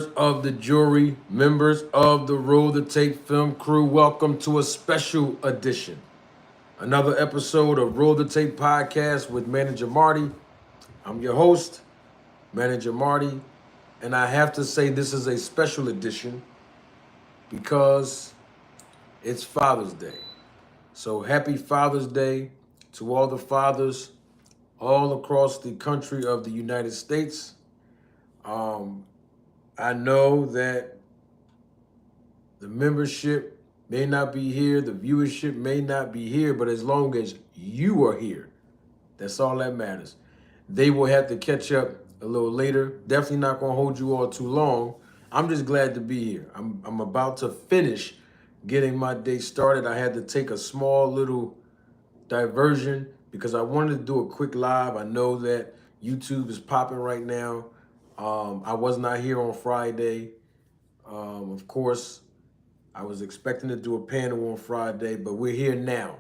of the jury, members of the Roll the Tape film crew, welcome to a special edition. Another episode of Roll the Tape podcast with Manager Marty. I'm your host, Manager Marty, and I have to say this is a special edition because it's Father's Day. So happy Father's Day to all the fathers all across the country of the United States. I know that the membership may not be here, the viewership may not be here, but as long as you are here, that's all that matters. They will have to catch up a little later. Definitely not going to hold you all too long. I'm just glad to be here. I'm about to finish getting my day started. I had to take a small little diversion because I wanted to do a quick live. I know that YouTube is popping right now. I was not here on Friday. Of course, I was expecting to do a panel on Friday, but we're here now.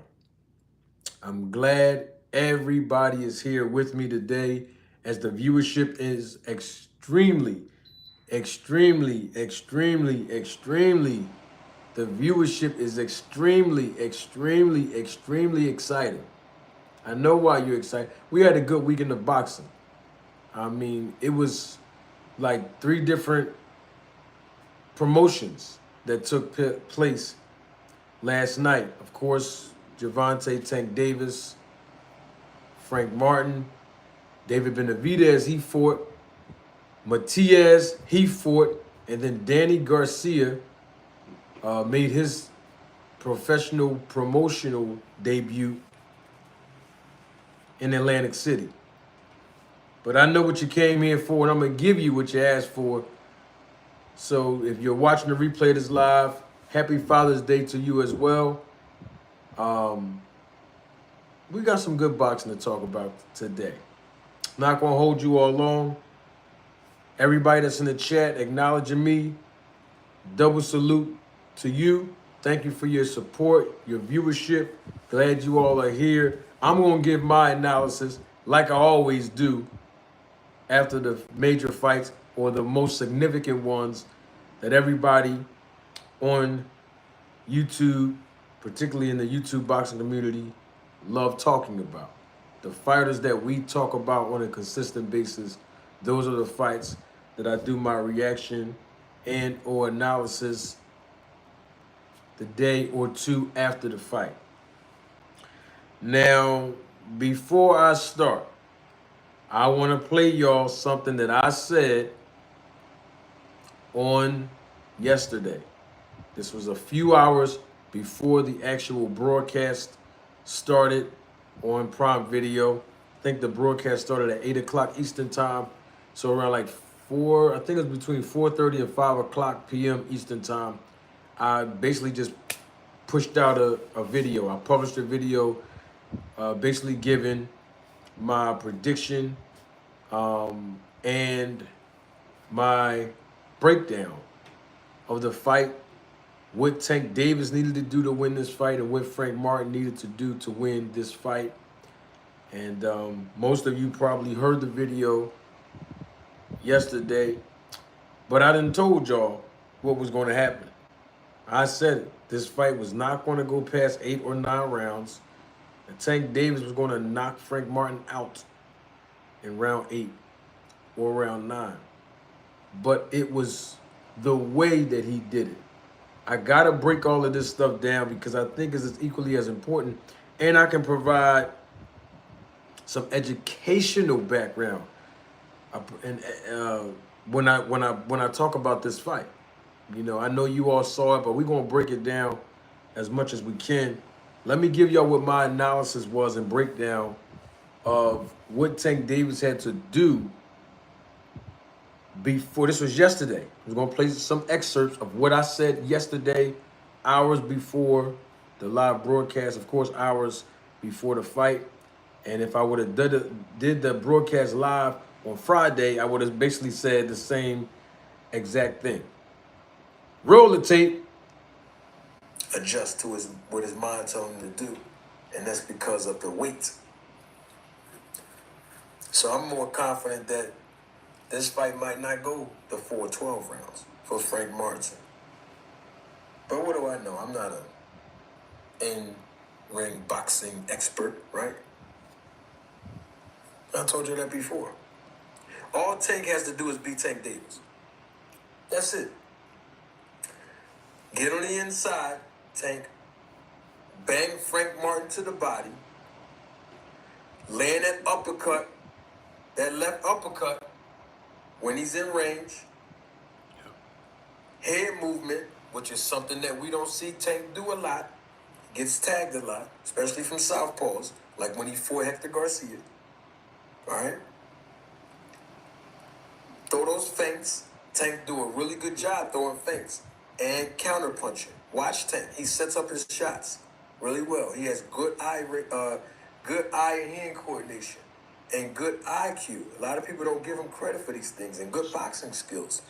I'm glad everybody is here with me today as the viewership is extremely, the viewership is extremely exciting. I know why you're excited. We had a good weekend of boxing. I mean, it was like 3 different promotions that took place last night. Of course, Gervonta Tank Davis, Frank Martin, David Benavidez, he fought. Matias, he fought. And then Danny Garcia made his professional promotional debut in Atlantic City. But I know what you came here for, and I'm going to give you what you asked for. So if you're watching the replay of this live, happy Father's Day to you as well. We got some good boxing to talk about today. Not going to hold you all long. Everybody that's in the chat acknowledging me, double salute to you. Thank you for your support, your viewership. Glad you all are here. I'm going to give my analysis like I always do after the major fights or the most significant ones that everybody on YouTube, particularly in the YouTube boxing community, love talking about. The fighters that we talk about on a consistent basis, those are the fights that I do my reaction and or analysis the day or two after the fight. Now, before I start, I want to play y'all something that I said on yesterday. This was a few hours before the actual broadcast started on Prime Video. I think the broadcast started at 8 o'clock Eastern Time. So around like 4, I think it was between 4:30 and 5 o'clock p.m. Eastern Time. I basically just pushed out a video. I published a video basically giving my prediction and my breakdown of the fight, what Tank Davis needed to do to win this fight, and what Frank Martin needed to do to win this fight. And most of you probably heard the video yesterday, but I done told y'all what was going to happen. I said it. This fight was not going to go past 8 or 9 rounds. And Tank Davis was going to knock Frank Martin out in round 8 or round 9. But it was the way that he did it. I got to break all of this stuff down because I think it's equally as important. And I can provide some educational background when I talk about this fight. You know, I know you all saw it, but we're going to break it down as much as we can. Let me give y'all what my analysis was and breakdown of what Tank Davis had to do before. This was yesterday. I'm going to play some excerpts of what I said yesterday, hours before the live broadcast, of course, hours before the fight. And if I would have did the broadcast live on Friday, I would have basically said the same exact thing. Roll the tape. Adjust to what his mind told him to do. And that's because of the weight. So I'm more confident that this fight might not go the 4-12 rounds for Frank Martin. But what do I know? I'm not a in-ring boxing expert, right? I told you that before. All Tank has to do is beat Tank Davis. That's it. Get on the inside, Tank. Bang Frank Martin to the body. Land that uppercut, that left uppercut, when he's in range. Head movement, which is something that we don't see Tank do a lot. Gets tagged a lot, especially from southpaws, like when he fought Hector Garcia. All right? Throw those feints. Tank do a really good job throwing feints and counter punching. Watch Tank. He sets up his shots really well. He has good eye and hand coordination and good IQ. A lot of people don't give him credit for these things, and good boxing skills.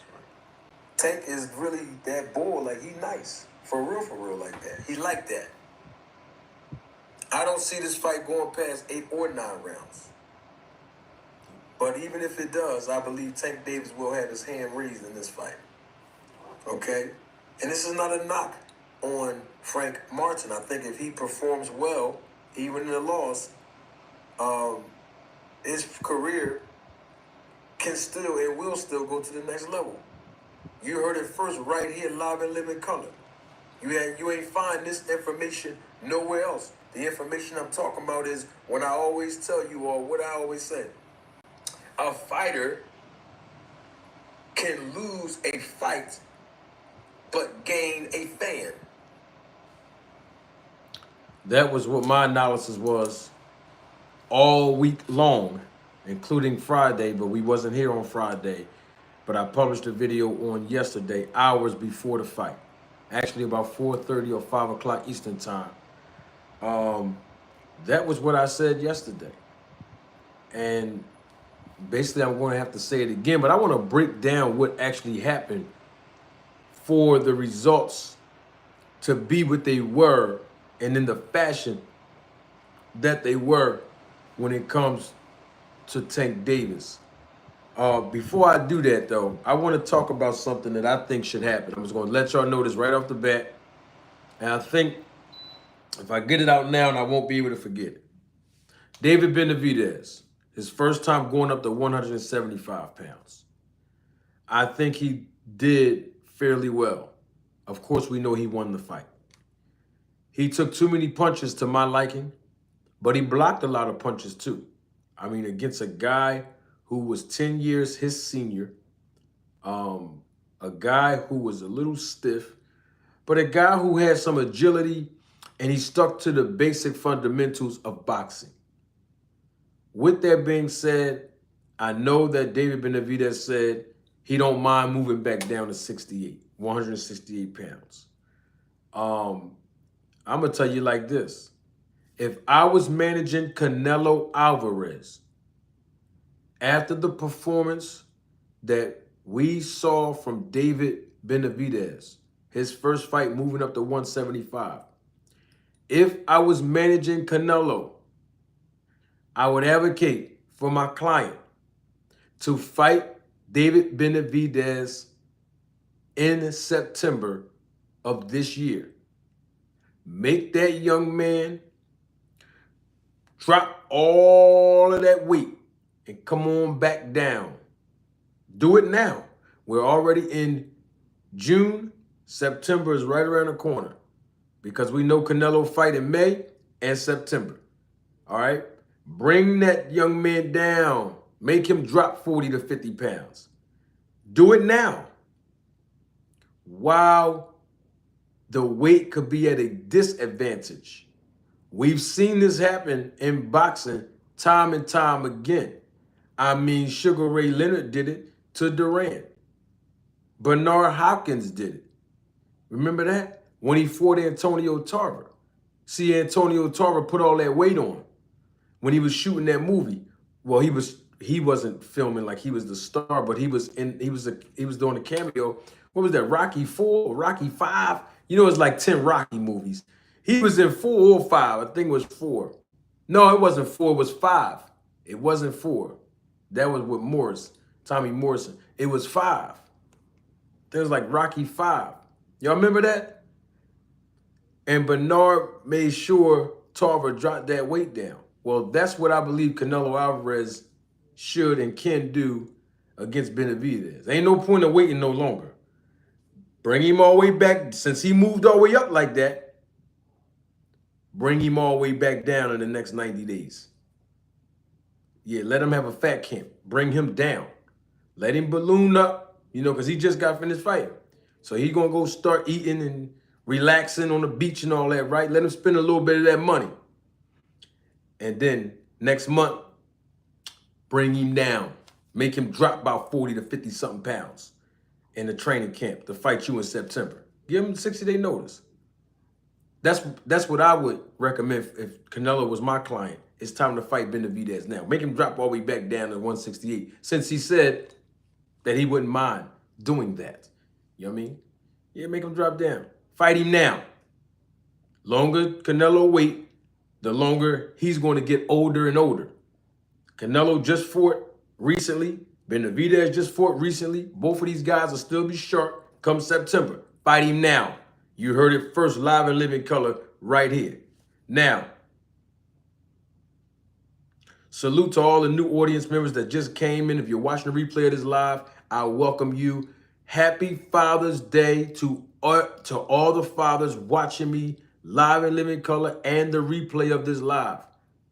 Tank is really that bull, like he nice. For real like that. He like that. I don't see this fight going past 8 or 9 rounds. But even if it does, I believe Tank Davis will have his hand raised in this fight. Okay? And this is not a knock on Frank Martin. I think if he performs well, even in a loss, his career can still and will still go to the next level. You heard it first right here, live and live in color. You ain't find this information nowhere else. The information I'm talking about is what I always tell you, or what I always say. A fighter can lose a fight but gain a fan. That was what my analysis was all week long, including Friday, but we wasn't here on Friday. But I published a video on yesterday, hours before the fight. Actually about 4:30 or 5 o'clock Eastern time. That was what I said yesterday. And basically I'm going to have to say it again, but I want to break down what actually happened for the results to be what they were and in the fashion that they were when it comes to Tank Davis. Before I do that, though, I want to talk about something that I think should happen. I'm just going to let y'all know this right off the bat. And I think if I get it out now, I won't be able to forget it. David Benavidez, his first time going up to 175 pounds. I think he did fairly well. Of course, we know he won the fight. He took too many punches to my liking, but he blocked a lot of punches too. I mean, against a guy who was 10 years his senior, a guy who was a little stiff, but a guy who had some agility, and he stuck to the basic fundamentals of boxing. With that being said, I know that David Benavidez said he don't mind moving back down to 168 pounds. I'm going to tell you like this. If I was managing Canelo Alvarez, after the performance that we saw from David Benavidez, his first fight moving up to 175, if I was managing Canelo, I would advocate for my client to fight David Benavidez in September of this year. Make that young man drop all of that weight and come on back down. Do it now. We're already in June. September is right around the corner because we know Canelo fight in May and September. All right? Bring that young man down. Make him drop 40 to 50 pounds. Do it now. While the weight could be at a disadvantage. We've seen this happen in boxing time and time again. I mean, Sugar Ray Leonard did it to Durant. Bernard Hopkins did it. Remember that? When he fought Antonio Tarver. See, Antonio Tarver put all that weight on him when he was shooting that movie. Well, he wasn't filming like he was the star, but he was doing a cameo. What was that? Rocky 4 or Rocky 5? You know, it's like 10 Rocky movies. He was in 4 or 5. I think it was 4. No, it wasn't 4. It was 5. It wasn't 4. That was with Morris. Tommy Morrison. It was 5. There was like Rocky 5. Y'all remember that? And Bernard made sure Tarver dropped that weight down. Well, that's what I believe Canelo Alvarez should and can do against Benavidez. Ain't no point of waiting no longer. Bring him all the way back. Since he moved all the way up like that, bring him all the way back down in the next 90 days. Yeah, let him have a fat camp. Bring him down. Let him balloon up, because he just got finished fighting. So he's going to go start eating and relaxing on the beach and all that, right? Let him spend a little bit of that money. And then next month, bring him down. Make him drop about 40 to 50-something pounds in the training camp to fight you in September. Give him 60-day notice. That's what I would recommend if Canelo was my client. It's time to fight Benavidez now. Make him drop all the way back down to 168, since he said that he wouldn't mind doing that. You know what I mean? Yeah, make him drop down. Fight him now. Longer Canelo wait, the longer he's going to get older and older. Canelo just fought recently. Benavidez just fought recently. Both of these guys will still be sharp come September. Fight him now. You heard it first live and living color right here. Now, salute to all the new audience members that just came in. If you're watching the replay of this live, I welcome you. Happy Father's Day to all the fathers watching me live and living color and the replay of this live.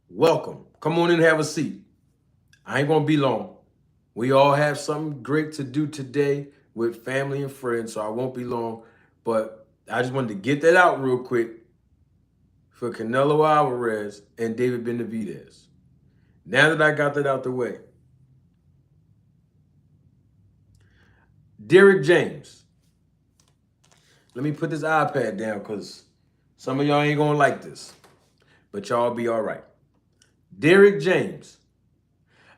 Welcome. Come on in and have a seat. I ain't going to be long. We all have something great to do today with family and friends, so I won't be long. But I just wanted to get that out real quick for Canelo Alvarez and David Benavidez. Now that I got that out the way, Derrick James. Let me put this iPad down because some of y'all ain't going to like this, but y'all be all right. Derrick James.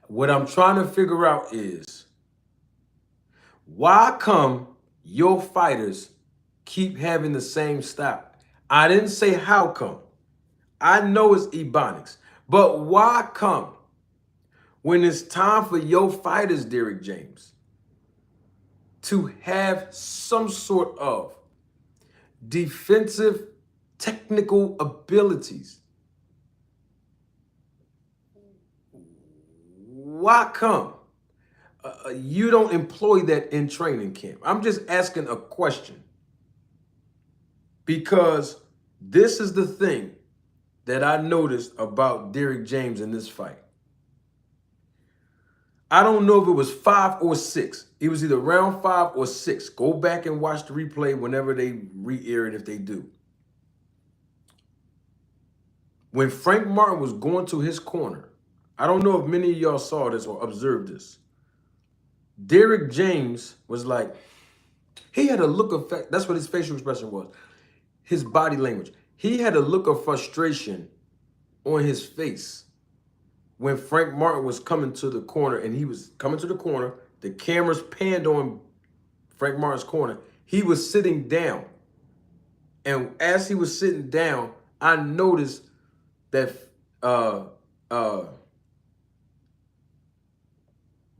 What I'm trying to figure out is, why come your fighters keep having the same style? I didn't say how come. I know it's Ebonics, but why come when it's time for your fighters, Derrick James, to have some sort of defensive technical abilities? Why come you don't employ that in training camp? I'm just asking a question, because this is the thing that I noticed about Derrick James in this fight. I don't know if it was 5 or 6. It was either round 5 or 6. Go back and watch the replay whenever they re-air it, if they do. When Frank Martin was going to his corner, I don't know if many of y'all saw this or observed this. Derrick James was like, he had a look of, that's what his facial expression was. His body language. He had a look of frustration on his face when Frank Martin was coming to the corner, and he was coming to the corner. The cameras panned on Frank Martin's corner. He was sitting down. And as he was sitting down, I noticed that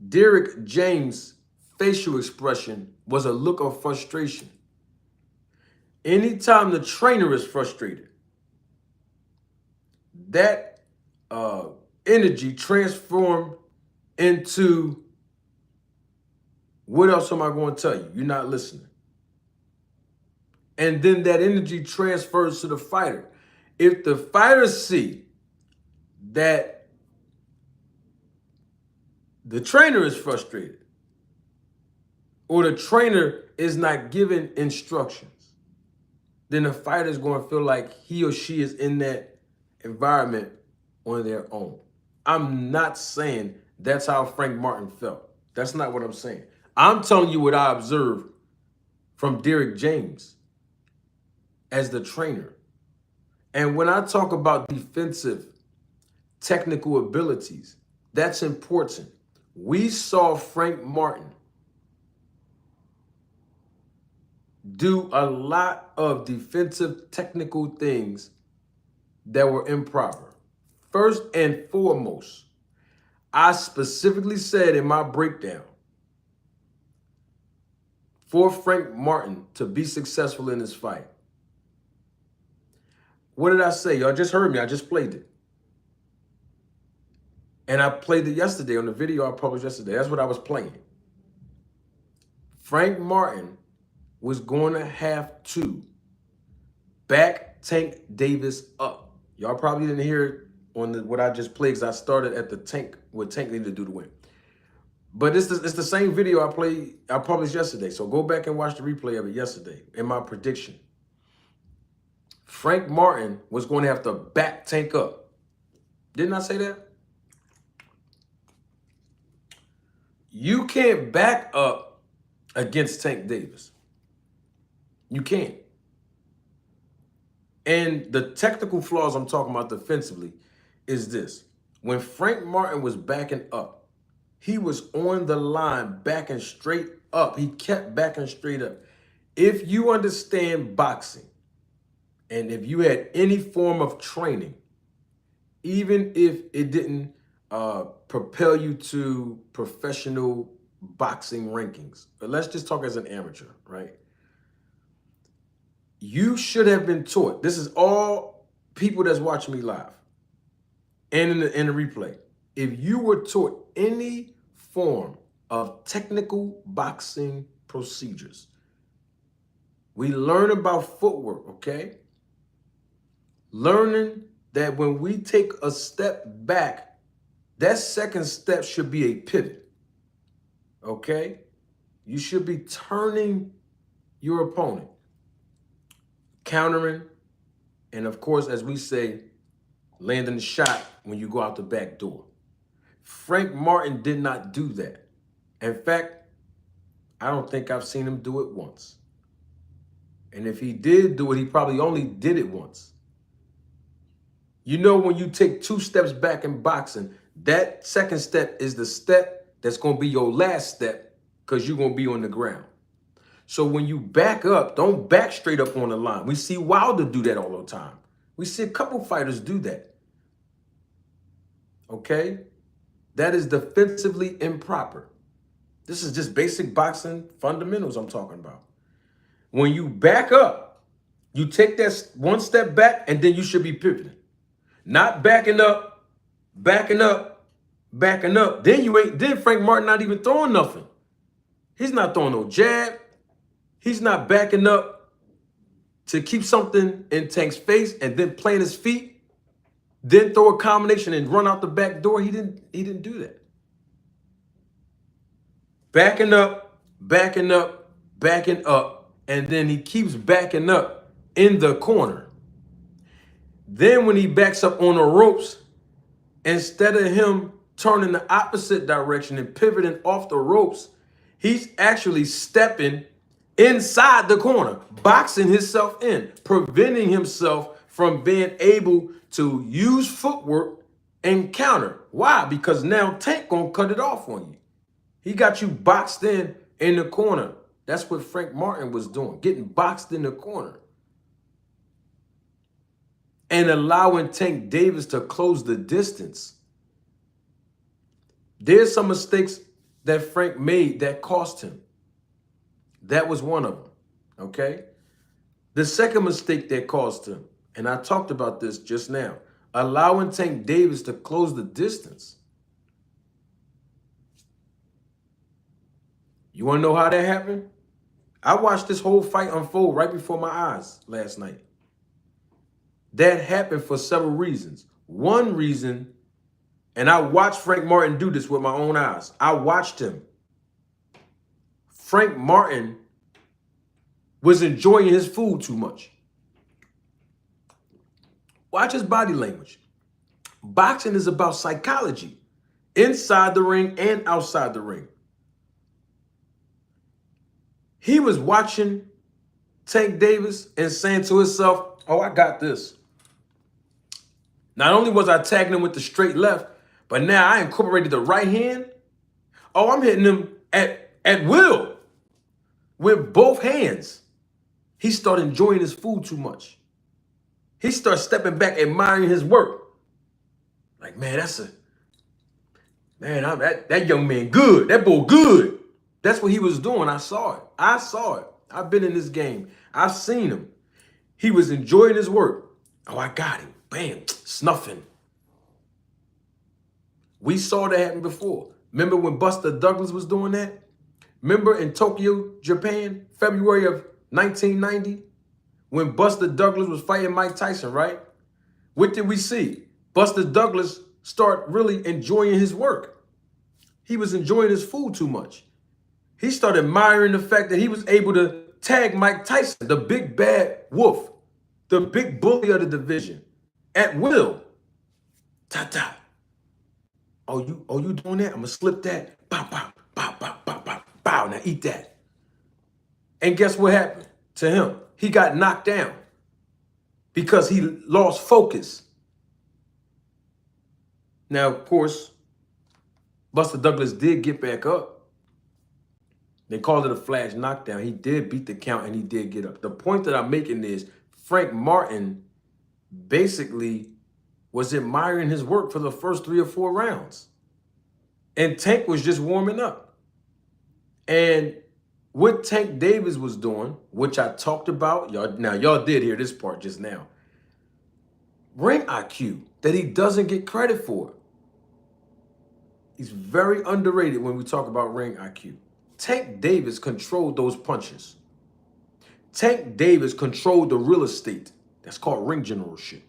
Derrick James' facial expression was a look of frustration. Anytime the trainer is frustrated, that energy transformed into, what else am I going to tell you? You're not listening. And then that energy transfers to the fighter. If the fighters see that the trainer is frustrated, or the trainer is not giving instructions, then the fighter is going to feel like he or she is in that environment on their own. I'm not saying that's how Frank Martin felt. That's not what I'm saying. I'm telling you what I observed from Derrick James as the trainer. And when I talk about defensive technical abilities, that's important. We saw Frank Martin do a lot of defensive technical things that were improper. First and foremost, I specifically said in my breakdown for Frank Martin to be successful in this fight. What did I say? Y'all just heard me. I just played it. And I played it yesterday on the video I published yesterday. That's what I was playing. Frank Martin was going to have to back Tank Davis up. Y'all probably didn't hear it on what I just played because I started at the Tank, what Tank needed to do to win. But it's the same video I published yesterday. So go back and watch the replay of it yesterday in my prediction. Frank Martin was going to have to back Tank up. Didn't I say that? You can't back up against Tank Davis. You can't. And the technical flaws I'm talking about defensively is this. When Frank Martin was backing up, he was on the line backing straight up. He kept backing straight up. If you understand boxing, and if you had any form of training, even if it didn't propel you to professional boxing rankings, but let's just talk as an amateur, right? You should have been taught. This is all people that's watching me live and in the replay. If you were taught any form of technical boxing procedures, we learn about footwork, okay? Learning that when we take a step back, that second step should be a pivot, okay? You should be turning your opponent, countering, and of course, as we say, landing the shot when you go out the back door. Frank Martin did not do that. In fact, I don't think I've seen him do it once. And if he did do it, he probably only did it once. You know, when you take 2 steps back in boxing, that second step is the step that's going to be your last step because you're going to be on the ground. So when you back up, don't back straight up on the line. We see Wilder do that all the time. We see a couple fighters do that. Okay? That is defensively improper. This is just basic boxing fundamentals I'm talking about. When you back up, you take that 1 step back, and then you should be pivoting. Not backing up, backing up, backing up. Then Frank Martin not even throwing nothing. He's not throwing no jab. He's not backing up to keep something in Tank's face and then plant his feet, then throw a combination and run out the back door. He didn't do that. Backing up, backing up, backing up, and then he keeps backing up in the corner. Then when he backs up on the ropes, instead of him turning the opposite direction and pivoting off the ropes, he's actually stepping inside the corner, boxing himself in, preventing himself from being able to use footwork and counter. Why? Because now Tank gonna cut it off on you. He got you boxed in the corner. That's what Frank Martin was doing, getting boxed in the corner. And allowing Tank Davis to close the distance. There's some mistakes that Frank made that cost him. That was one of them, okay? The second mistake that cost him, and I talked about this just now, allowing Tank Davis to close the distance. You want to know how that happened? I watched this whole fight unfold right before my eyes last night. That happened for several reasons. One reason, and I watched Frank Martin do this with my own eyes. I watched him. Frank Martin was enjoying his food too much. Watch his body language. Boxing is about psychology, inside the ring and outside the ring. He was watching Tank Davis and saying to himself, oh, I got this. Not only was I tagging him with the straight left, but now I incorporated the right hand. Oh, I'm hitting him at will with both hands. He started enjoying his food too much. He started stepping back, admiring his work. Like, man, that young man good. That boy good. That's what he was doing. I saw it. I saw it. I've been in this game. I've seen him. He was enjoying his work. Oh, I got him. Bam. Snuffing. We saw that happen before. Remember when Buster Douglas was doing that? Remember in Tokyo, Japan, February of 1990? When Buster Douglas was fighting Mike Tyson, right? What did we see? Buster Douglas start really enjoying his work. He was enjoying his food too much. He started admiring the fact that he was able to tag Mike Tyson, the big bad wolf, the big bully of the division, at will. Ta-ta. Oh, you doing that? I'm gonna slip that. Bow, bow, bow, bow, bow, bow, bow. Now eat that. And guess what happened to him? He got knocked down because he lost focus. Now, of course, Buster Douglas did get back up. They called it a flash knockdown. He did beat the count and he did get up. The point that I'm making is Frank Martin basically was admiring his work for the first 3 or 4 rounds. And Tank was just warming up. And what Tank Davis was doing, which I talked about, y'all did hear this part just now. Ring IQ that he doesn't get credit for. He's very underrated when we talk about ring IQ. Tank Davis controlled those punches. Tank Davis controlled the real estate. That's called ring generalship.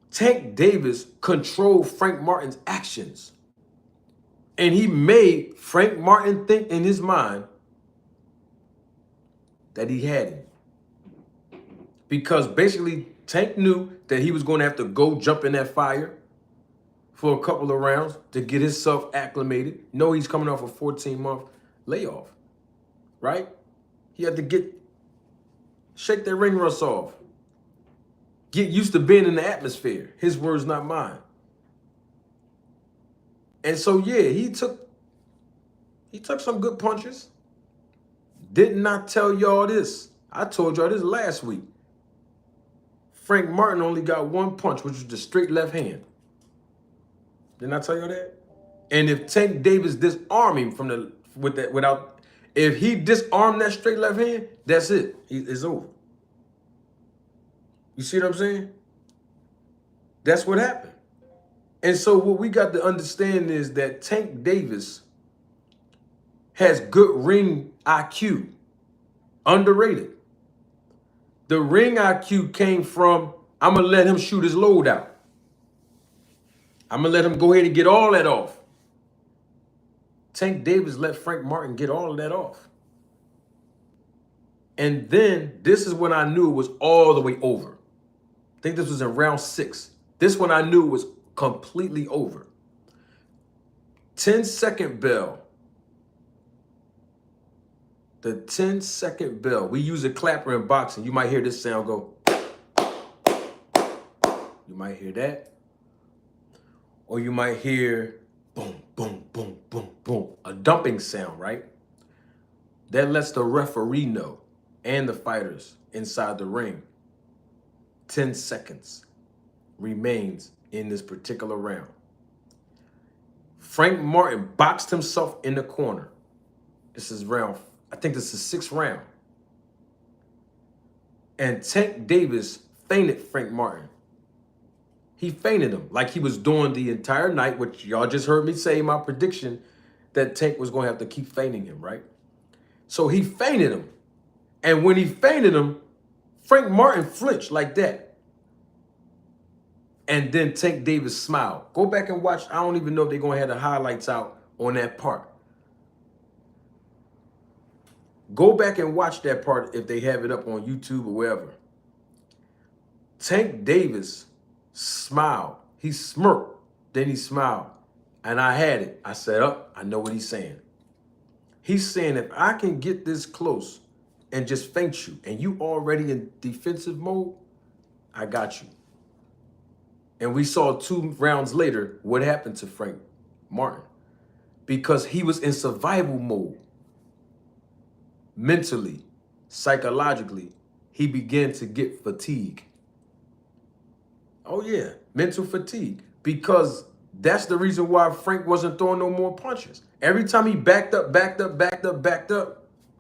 Tank Davis controlled Frank Martin's actions. And he made Frank Martin think in his mind that he had him. Because basically, Tank knew that he was going to have to go jump in that fire for a couple of rounds to get himself acclimated. No, he's coming off a 14-month layoff, right? He had to shake that ring rust off. Get used to being in the atmosphere. His words, not mine. And so, yeah, he took some good punches. Did not tell y'all this. I told y'all this last week. Frank Martin only got 1 punch, which was the straight left hand. Didn't I tell you that? And if Tank Davis disarmed him if he disarmed that straight left hand, that's it. It's over. You see what I'm saying? That's what happened. And so what we got to understand is that Tank Davis has good ring IQ. Underrated. The ring IQ came from, I'm going to let him shoot his load out. I'm going to let him go ahead and get all that off. Tank Davis let Frank Martin get all of that off. And then this is when I knew it was all the way over. I think this was in round 6. This one I knew was completely over. 10-second bell. The 10-second bell. We use a clapper in boxing. You might hear this sound go. You might hear that. Or you might hear boom, boom, boom, boom, boom. A dumping sound, right? That lets the referee know and the fighters inside the ring. 10 seconds remains in this particular round. Frank Martin boxed himself in the corner. This is I think this is 6th round. And Tank Davis feinted Frank Martin. He feinted him like he was doing the entire night, which y'all just heard me say my prediction that Tank was going to have to keep feinting him, right? So he feinted him. And when he feinted him, Frank Martin flinched like that. And then Tank Davis smiled. Go back and watch. I don't even know if they're going to have the highlights out on that part. Go back and watch that part if they have it up on YouTube or wherever. Tank Davis smiled. He smirked. Then he smiled. And I had it. I said, I know what he's saying. He's saying, if I can get this close and just feint you, and you already in defensive mode, I got you. And we saw 2 rounds later what happened to Frank Martin. Because he was in survival mode. Mentally, psychologically, he began to get fatigue. Oh yeah, mental fatigue. Because that's the reason why Frank wasn't throwing no more punches. Every time he backed up,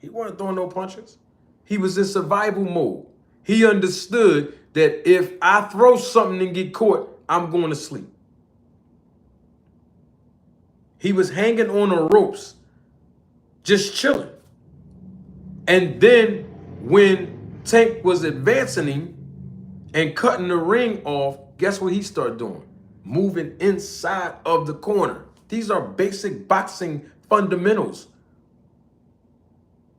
he wasn't throwing no punches. He was in survival mode. He understood that if I throw something and get caught, I'm going to sleep. He was hanging on the ropes, just chilling. And then when Tank was advancing him and cutting the ring off, guess what he started doing? Moving inside of the corner. These are basic boxing fundamentals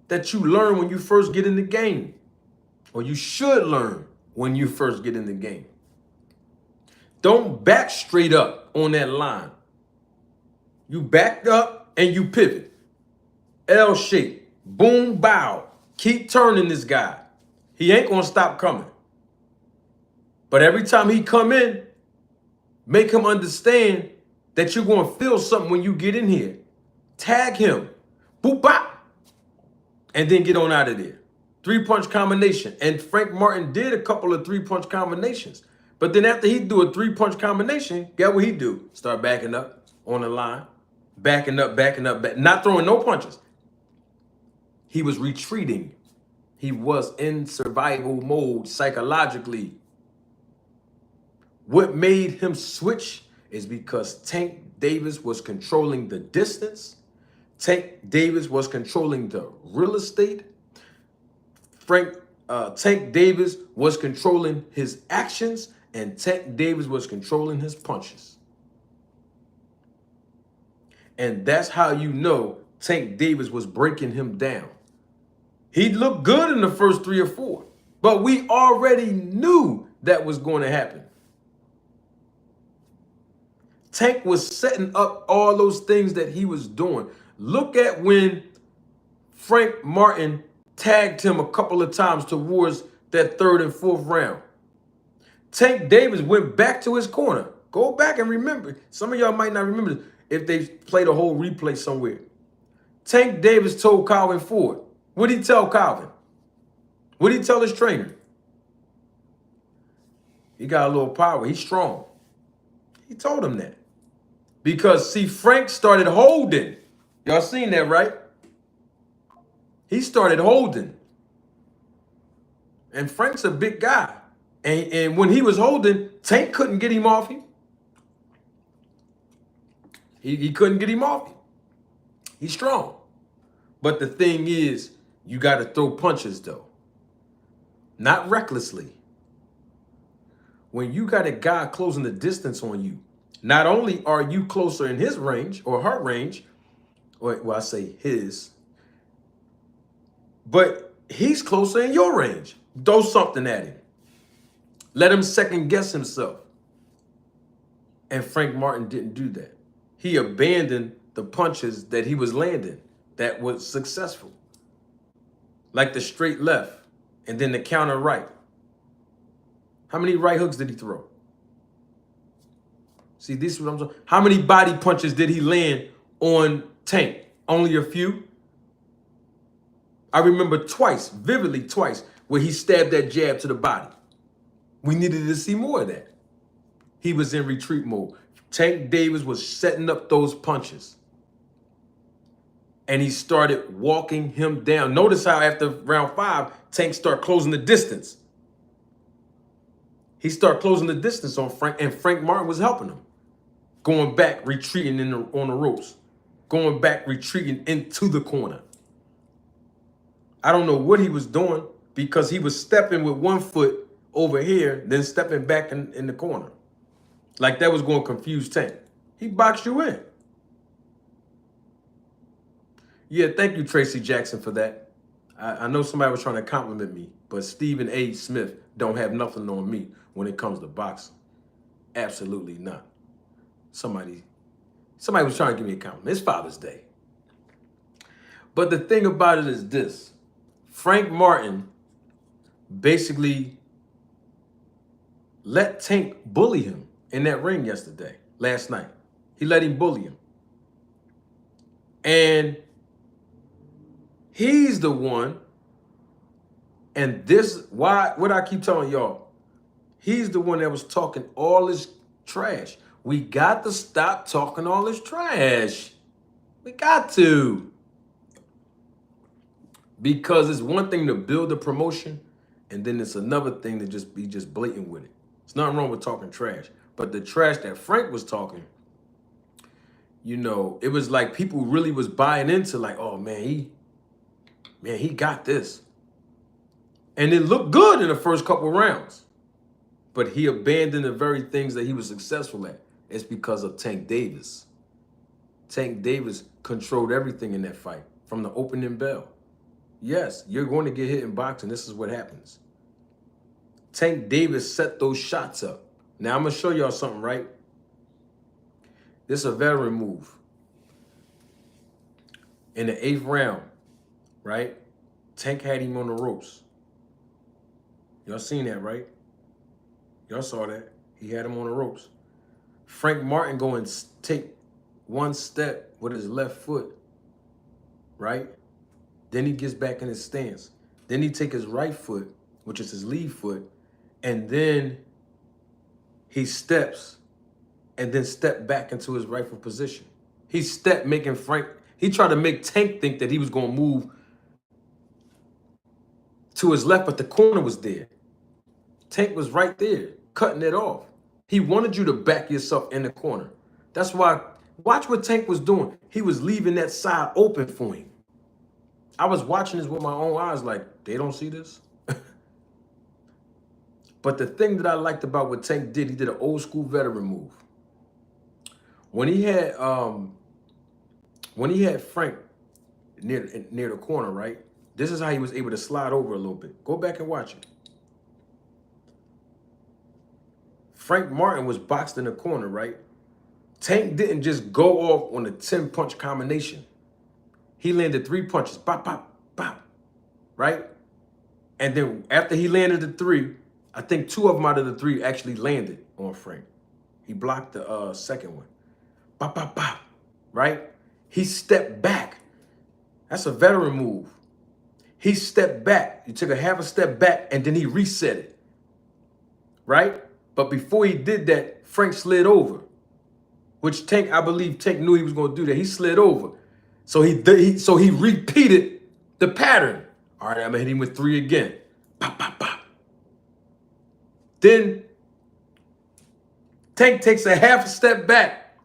that you learn when you first get in the game, or you should learn when you first get in the game. Don't back straight up on that line. You back up and you pivot. L shape. Boom, bow. Keep turning this guy. He ain't gonna stop coming. But every time he come in, make him understand that you're gonna feel something when you get in here. Tag him. Boop, bop. And then get on out of there. 3-punch combination. And Frank Martin did a couple of 3-punch combinations. But then after he do a 3-punch combination, guess what he do? Start backing up on the line. Backing up, not throwing no punches. He was retreating. He was in survival mode psychologically. What made him switch is because Tank Davis was controlling the distance. Tank Davis was controlling the real estate. Tank Davis was controlling his actions, and Tank Davis was controlling his punches. And that's how you know Tank Davis was breaking him down. He looked good in the first 3 or 4, but we already knew that was going to happen. Tank was setting up all those things that he was doing. Look at when Frank Martin tagged him a couple of times towards that 3rd and 4th round. Tank Davis went back to his corner. Go back and remember. Some of y'all might not remember this if they played a whole replay somewhere. Tank Davis told Calvin Ford. What did he tell Calvin? What did he tell his trainer? He got a little power. He's strong. He told him that. Because, see, Frank started holding. Y'all seen that, right? He started holding. And Frank's a big guy. And when he was holding, Tank couldn't get him off him. He couldn't get him off him. He's strong. But the thing is, you got to throw punches, though. Not recklessly. When you got a guy closing the distance on you, not only are you closer in his range or her range, or well, I say his, but he's closer in your range. Throw something at him. Let him second guess himself. And Frank Martin didn't do that. He abandoned the punches that he was landing that was successful. Like the straight left and then the counter right. How many right hooks did he throw? See, this is what I'm saying. How many body punches did he land on Tank? Only a few. I remember twice, vividly twice, where he stabbed that jab to the body. We needed to see more of that. He was in retreat mode. Tank Davis was setting up those punches. And he started walking him down. Notice how after round 5, Tank started closing the distance. He started closing the distance on Frank, and Frank Martin was helping him. Going back, retreating on the ropes. Going back, retreating into the corner. I don't know what he was doing because he was stepping with one foot over here, then stepping back in the corner. Like that was going to confuse Tank. He boxed you in. Yeah, thank you, Tracy Jackson, for that. I know somebody was trying to compliment me, but Stephen A. Smith don't have nothing on me when it comes to boxing. Absolutely not. Somebody was trying to give me a compliment. It's Father's Day. But the thing about it is this. Frank Martin basically let Tank bully him in that ring last night. He let him bully him. And he's the one, and what I keep telling y'all, he's the one that was talking all this trash. We got to stop talking all this trash. We got to. Because it's one thing to build a promotion, and then it's another thing to just be just blatant with it. It's nothing wrong with talking trash. But the trash that Frank was talking, you know, it was like people really was buying into like, oh man, he got this. And it looked good in the first couple rounds. But he abandoned the very things that he was successful at. It's because of Tank Davis. Tank Davis controlled everything in that fight from the opening bell. Yes, you're going to get hit in boxing. This is what happens. Tank Davis set those shots up. Now, I'm going to show y'all something, right? This is a veteran move. In the 8th round, right? Tank had him on the ropes. Y'all seen that, right? Y'all saw that. He had him on the ropes. Frank Martin go and take one step with his left foot, right? Then he gets back in his stance. Then he take his right foot, which is his lead foot, and then he steps and then step back into his rightful position. He stepped making Frank, he tried to make Tank think that he was going to move to his left, but the corner was there. Tank was right there, cutting it off. He wanted you to back yourself in the corner. That's why, watch what Tank was doing. He was leaving that side open for him. I was watching this with my own eyes like, they don't see this? But the thing that I liked about what Tank did, he did an old school veteran move. When he had Frank near the corner, right? This is how he was able to slide over a little bit. Go back and watch it. Frank Martin was boxed in the corner, right? Tank didn't just go off on a 10-punch combination. He landed 3 punches, bop, bop, bop, right? And then after he landed the 3, I think 2 of them out of the 3 actually landed on Frank. He blocked the second one. Bop, bop, bop, right? He stepped back. That's a veteran move. He stepped back. He took a half a step back, and then he reset it, right? But before he did that, Frank slid over, which Tank, I believe Tank knew he was going to do that. He slid over. So he repeated the pattern. All right, I'm going to hit him with 3 again. Pop, pop, pop. Then Tank takes a half a step back.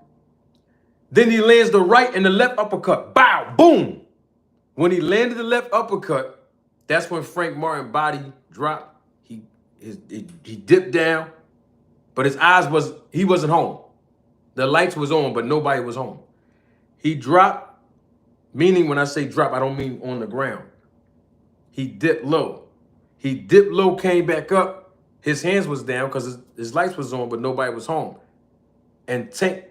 Then he lands the right and the left uppercut. Bow, boom. When he landed the left uppercut, that's when Frank Martin's body dropped. He dipped down, but his eyes he wasn't home. The lights was on, but nobody was home. He dropped, meaning when I say drop, I don't mean on the ground. He dipped low. He dipped low, came back up. His hands was down because his lights was on, but nobody was home. And Tank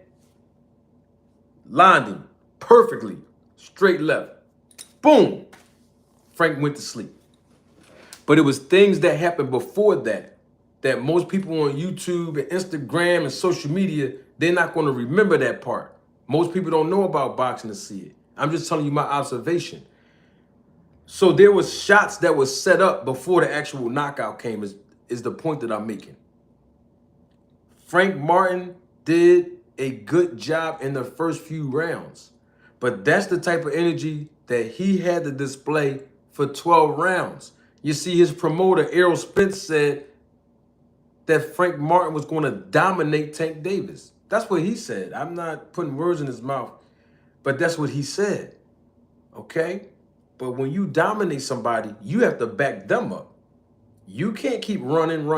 lined him perfectly, straight left. Boom. Frank went to sleep. But it was things that happened before that most people on YouTube and Instagram and social media, they're not going to remember that part. Most people don't know about boxing to see it. I'm just telling you my observation. So there was shots that was set up before the actual knockout came is the point that I'm making. Frank Martin did a good job in the first few rounds, but that's the type of energy that he had to display for 12 rounds. You see, his promoter, Errol Spence, said that Frank Martin was going to dominate Tank Davis. That's what he said. I'm not putting words in his mouth, but that's what he said, okay? But when you dominate somebody, you have to back them up. You can't keep running,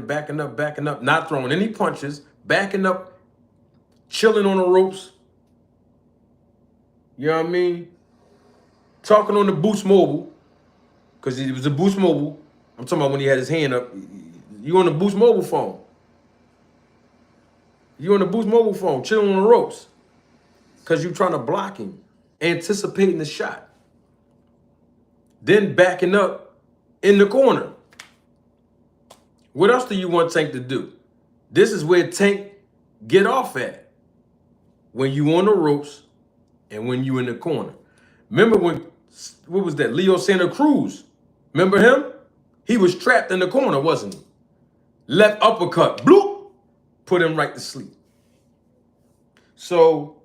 backing up, not throwing any punches, backing up, chilling on the ropes. You know what I mean? Talking on the Boost Mobile, because it was a Boost Mobile. I'm talking about when he had his hand up. You on the Boost Mobile phone. You on the Boost Mobile phone, chilling on the ropes, because you're trying to block him, anticipating the shot. Then backing up in the corner. What else do you want Tank to do? This is where Tank get off at. When you on the ropes and when you in the corner. Remember when, what was that? Leo Santa Cruz. Remember him? He was trapped in the corner, wasn't he? Left uppercut, bloop, put him right to sleep. So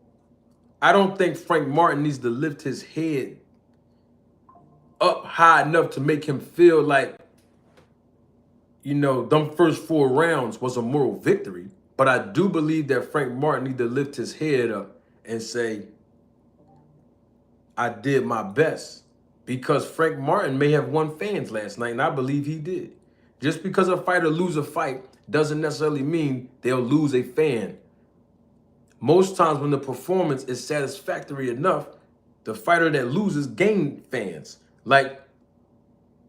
I don't think Frank Martin needs to lift his head up high enough to make him feel like, you know, them first 4 rounds was a moral victory. But I do believe that Frank Martin need to lift his head up and say, I did my best. Because Frank Martin may have won fans last night, and I believe he did. Just because a fighter lose a fight doesn't necessarily mean they'll lose a fan. Most times when the performance is satisfactory enough, the fighter that loses gain fans. Like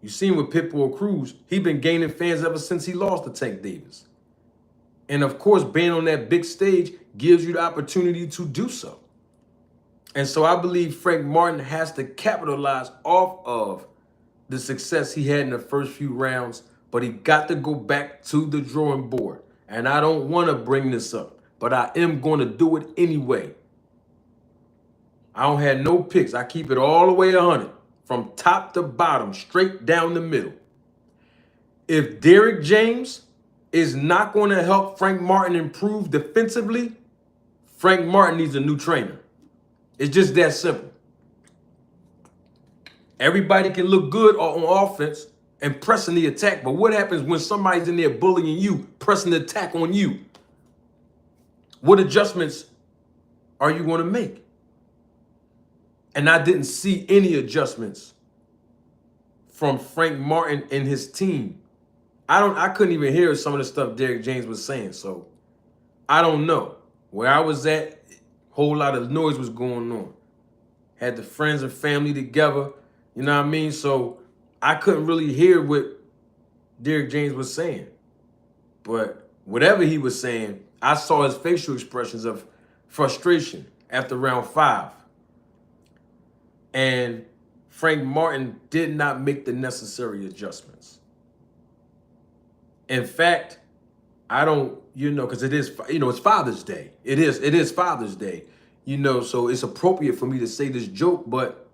you seen with Pitbull Cruz, he been gaining fans ever since he lost to Tank Davis. And of course, being on that big stage gives you the opportunity to do so. And so I believe Frank Martin has to capitalize off of the success he had in the first few rounds, but he got to go back to the drawing board. And I don't want to bring this up, but I am going to do it anyway. I don't have no picks. I keep it all the way 100, from top to bottom, straight down the middle. If Derrick James is not going to help Frank Martin improve defensively, Frank Martin needs a new trainer. It's just that simple. Everybody can look good on offense and pressing the attack, but what happens when somebody's in there bullying you, pressing the attack on you? What adjustments are you going to make? And I didn't see any adjustments from Frank Martin and his team. I couldn't even hear some of the stuff Derrick James was saying, so I don't know. Where I was at, whole lot of noise was going on. Had the friends and family together, you know what I mean? So I couldn't really hear what Derrick James was saying. But whatever he was saying, I saw his facial expressions of frustration after round 5. And Frank Martin did not make the necessary adjustments. In fact, I don't, because it is, it's Father's Day. It is Father's Day, so it's appropriate for me to say this joke, but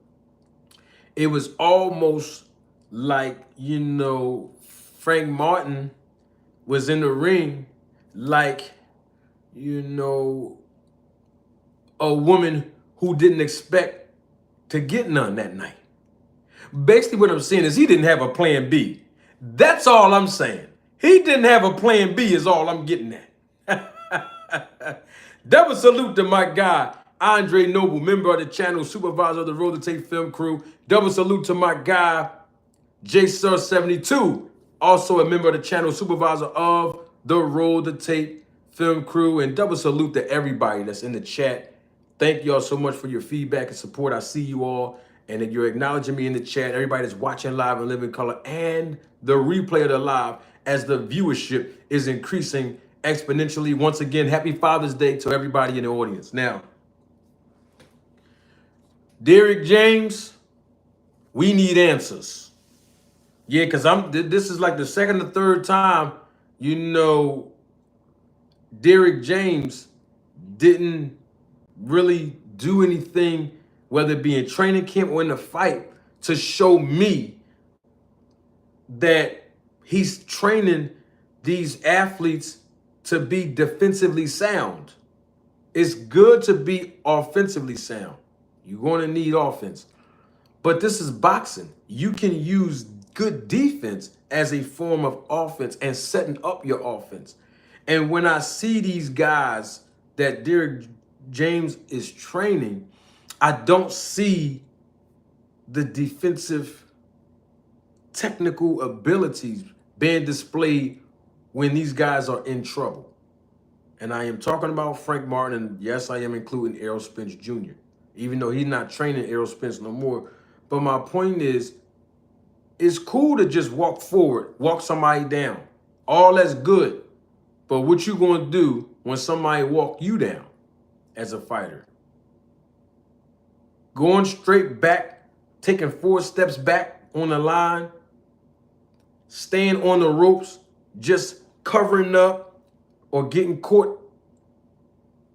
it was almost like, Frank Martin was in the ring like, a woman who didn't expect to get none that night. Basically what I'm saying is he didn't have a plan B. That's all I'm saying. He didn't have a plan B is all I'm getting at. Double salute to my guy, Andre Noble, member of the channel, supervisor of the Road to Tape film crew. Double salute to my guy, JSir72, also a member of the channel, supervisor of the Road to Tape film crew. And double salute to everybody that's in the chat. Thank y'all so much for your feedback and support. I see you all, and that you're acknowledging me in the chat. Everybody that's watching live and living color and the replay of the live, as the viewership is increasing exponentially. Once again, happy Father's Day to everybody in the audience. Now, Derrick James, we need answers. Yeah, because this is like the second or third time, Derrick James didn't really do anything, whether it be in training camp or in the fight, to show me that he's training these athletes to be defensively sound. It's good to be offensively sound. You're going to need offense. But this is boxing. You can use good defense as a form of offense and setting up your offense. And when I see these guys that Derrick James is training, I don't see the defensive technical abilities being displayed when these guys are in trouble. And I am talking about Frank Martin, and yes, I am including Errol Spence Jr., even though he's not training Errol Spence no more. But my point is, it's cool to just walk forward, walk somebody down. All that's good. But what you going to do when somebody walk you down as a fighter? Going straight back, taking 4 steps back on the line, staying on the ropes, just covering up or getting caught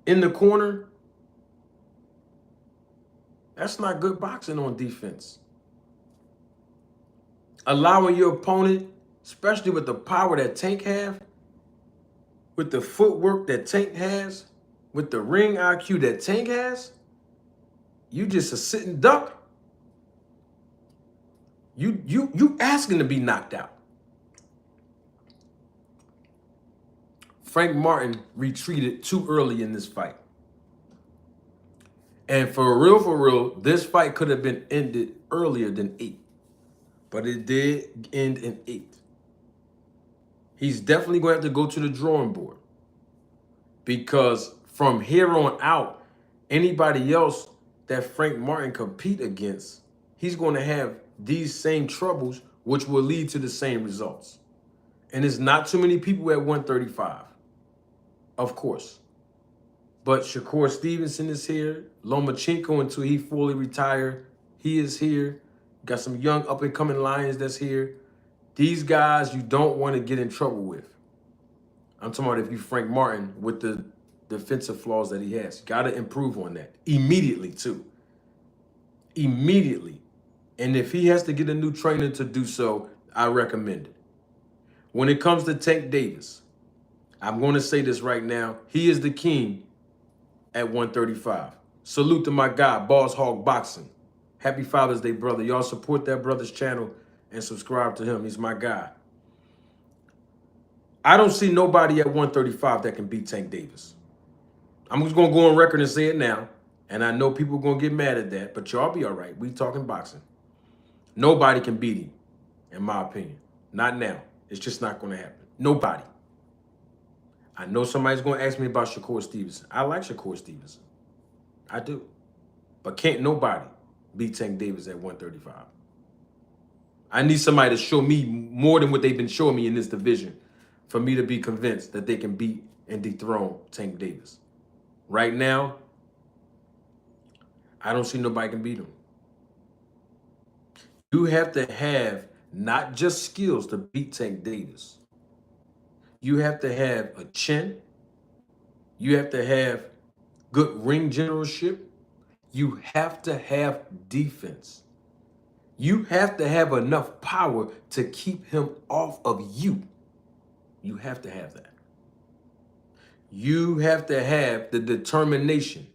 in the corner. That's not good boxing on defense. Allowing your opponent, especially with the power that Tank have, with the footwork that Tank has, with the ring IQ that Tank has, You just a sitting duck. You asking to be knocked out. Frank Martin retreated too early in this fight. And for real, this fight could have been ended earlier than 8. But it did end in 8. He's definitely going to have to go to the drawing board. Because from here on out, anybody else that Frank Martin compete against, he's going to have these same troubles, which will lead to the same results. And there's not too many people at 135, of course. But Shakur Stevenson is here. Lomachenko, until he fully retired, he is here. Got some young up-and-coming lions that's here. These guys you don't want to get in trouble with. I'm talking about if you Frank Martin with the defensive flaws that he has. Got to improve on that immediately, too. Immediately. And if he has to get a new trainer to do so, I recommend it. When it comes to Tank Davis, I'm going to say this right now. He is the king at 135. Salute to my guy, Boss Hog Boxing. Happy Father's Day, brother. Y'all support that brother's channel and subscribe to him. He's my guy. I don't see nobody at 135 that can beat Tank Davis. I'm just going to go on record and say it now. And I know people are going to get mad at that, but y'all be all right. We talking boxing. Nobody can beat him, in my opinion. Not now. It's just not going to happen. Nobody. I know somebody's going to ask me about Shakur Stevenson. I like Shakur Stevenson. I do. But can't nobody beat Tank Davis at 135. I need somebody to show me more than what they've been showing me in this division for me to be convinced that they can beat and dethrone Tank Davis. Right now, I don't see nobody can beat him. You have to have not just skills to beat Tank Davis. You have to have a chin. You have to have good ring generalship. You have to have defense. You have to have enough power to keep him off of you. You have to have that. You have to have the determination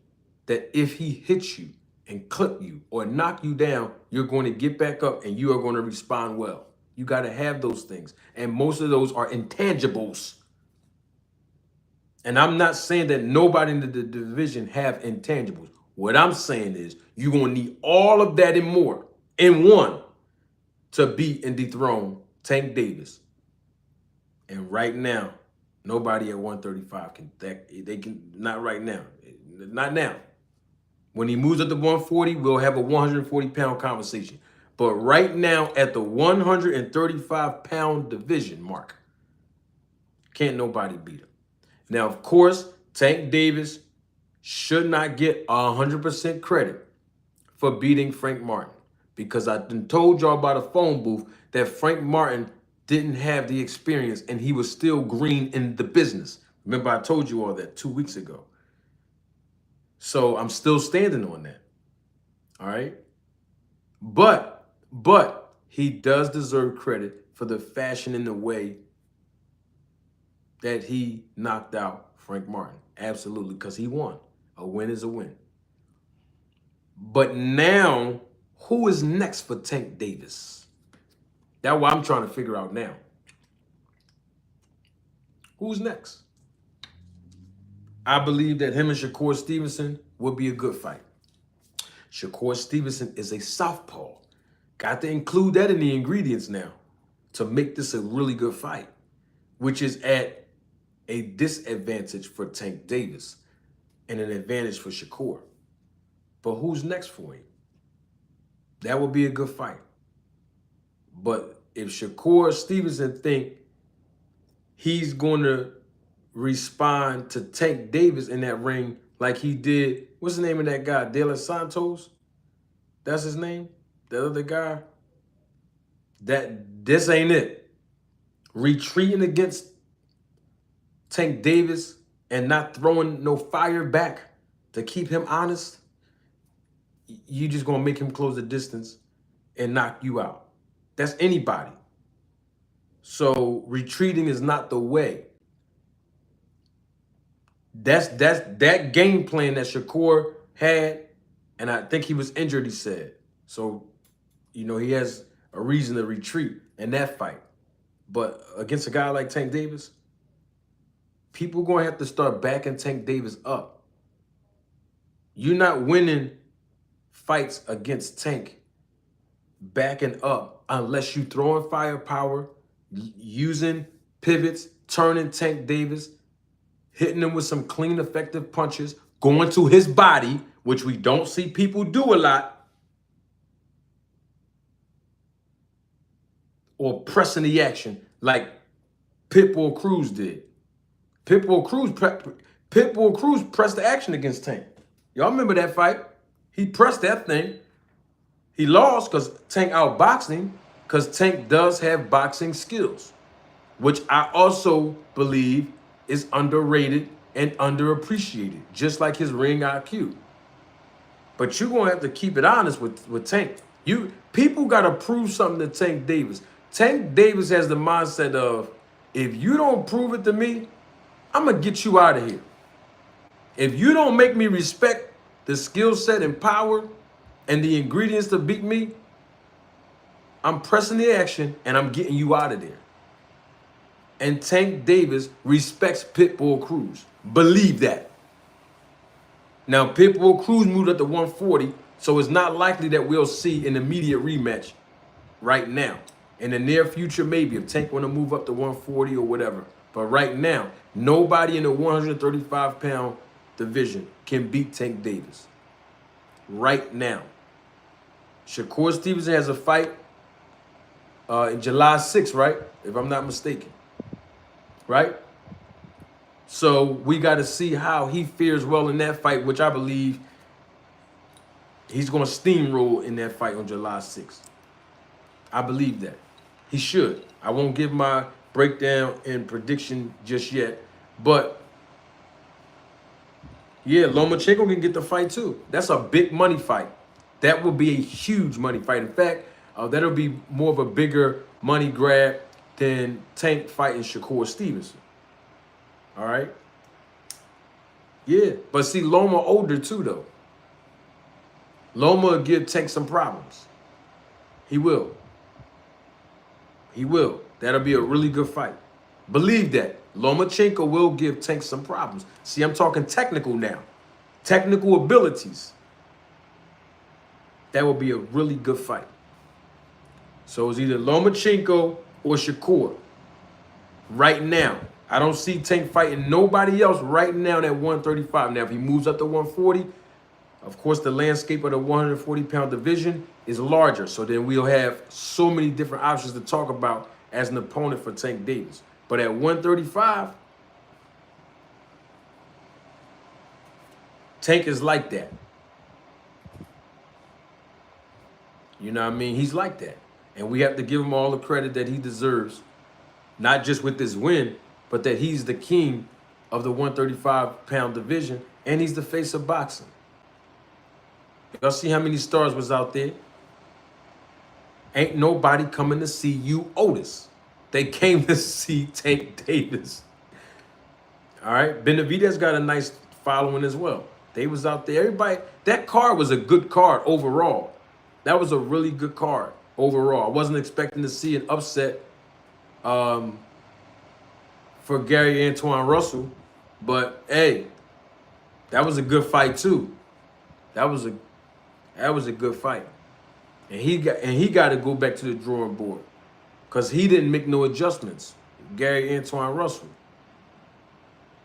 that if he hits you and clip you or knock you down, you're going to get back up and you are going to respond well. You got to have those things. And most of those are intangibles. And I'm not saying that nobody in the division have intangibles. What I'm saying is you're going to need all of that and more in one to beat and dethrone Tank Davis. And right now, nobody at 135 can, they can, not right now. Not now. When he moves up to 140, we'll have a 140-pound conversation. But right now, at the 135-pound division mark, can't nobody beat him. Now, of course, Tank Davis should not get 100% credit for beating Frank Martin, because I done told y'all about a phone booth that Frank Martin didn't have the experience and he was still green in the business. Remember, I told you all that 2 weeks ago. So I'm still standing on that. All right. But he does deserve credit for the fashion and the way that he knocked out Frank Martin. Absolutely, because he won. A win is a win. But now, who is next for Tank Davis? That's what I'm trying to figure out now. Who's next? I believe that him and Shakur Stevenson would be a good fight. Shakur Stevenson is a southpaw. Got to include that in the ingredients now to make this a really good fight, which is at a disadvantage for Tank Davis and an advantage for Shakur. But who's next for him? That would be a good fight. But if Shakur Stevenson think he's going to respond to Tank Davis in that ring like he did, what's the name of that guy? De Los Santos? That's his name? The other guy? This ain't it. Retreating against Tank Davis and not throwing no fire back to keep him honest, you just going to make him close the distance and knock you out. That's anybody. So retreating is not the way. That game plan that Shakur had And I think he was injured, he said. So, you know, he has a reason to retreat in that fight. But against a guy like Tank Davis, people going to have to start backing Tank Davis up. You're not winning fights against Tank backing up unless you throwing firepower, using pivots, turning Tank Davis, hitting him with some clean, effective punches, going to his body, which we don't see people do a lot, or pressing the action like Pitbull Cruz did. Pitbull Cruz pressed the action against Tank. Y'all remember that fight? He pressed that thing. He lost because Tank outboxed him, because Tank does have boxing skills, which I also believe is underrated and underappreciated, just like his ring IQ. But you're going to have to keep it honest with Tank. People got to prove something to Tank Davis. Tank Davis has the mindset of, if you don't prove it to me, I'm going to get you out of here. If you don't make me respect the skill set and power and the ingredients to beat me, I'm pressing the action and I'm getting you out of there. And Tank Davis respects Pitbull Cruz. Believe that. Now, Pitbull Cruz moved up to 140, so it's not likely that we'll see an immediate rematch right now. In the near future, maybe, if Tank want to move up to 140 or whatever. But right now, nobody in the 135-pound division can beat Tank Davis. Right now. Shakur Stevenson has a fight in July 6th, right? If I'm not mistaken. Right? So we got to see how he fares well in that fight, which I believe he's going to steamroll in that fight on July 6th. I believe that. He should. I won't give my breakdown and prediction just yet. But, yeah, Lomachenko can get the fight too. That's a big money fight. That will be a huge money fight. In fact, that'll be more of a bigger money grab than Tank fighting Shakur Stevenson. All right? Yeah, but see, Loma older too, though. Loma will give Tank some problems. He will. He will. That'll be a really good fight. Believe that. Lomachenko will give Tank some problems. See, I'm talking technical now. Technical abilities. That will be a really good fight. So it's either Lomachenko or Shakur. Right now. I don't see Tank fighting nobody else right now at 135. Now, if he moves up to 140, of course, the landscape of the 140-pound division is larger. So then we'll have so many different options to talk about as an opponent for Tank Davis. But at 135, Tank is like that. You know what I mean? He's like that. And we have to give him all the credit that he deserves, not just with this win, but that he's the king of the 135-pound division, and he's the face of boxing. Y'all see how many stars was out there? Ain't nobody coming to see you, Otis. They came to see Tank Davis. All right? Benavidez got a nice following as well. They was out there. Everybody, that card was a good card overall. That was a really good card overall. I wasn't expecting to see an upset for Gary Antoine Russell, but hey, that was a good fight too. That was a good fight, and he got to go back to the drawing board because he didn't make no adjustments. Gary Antoine Russell,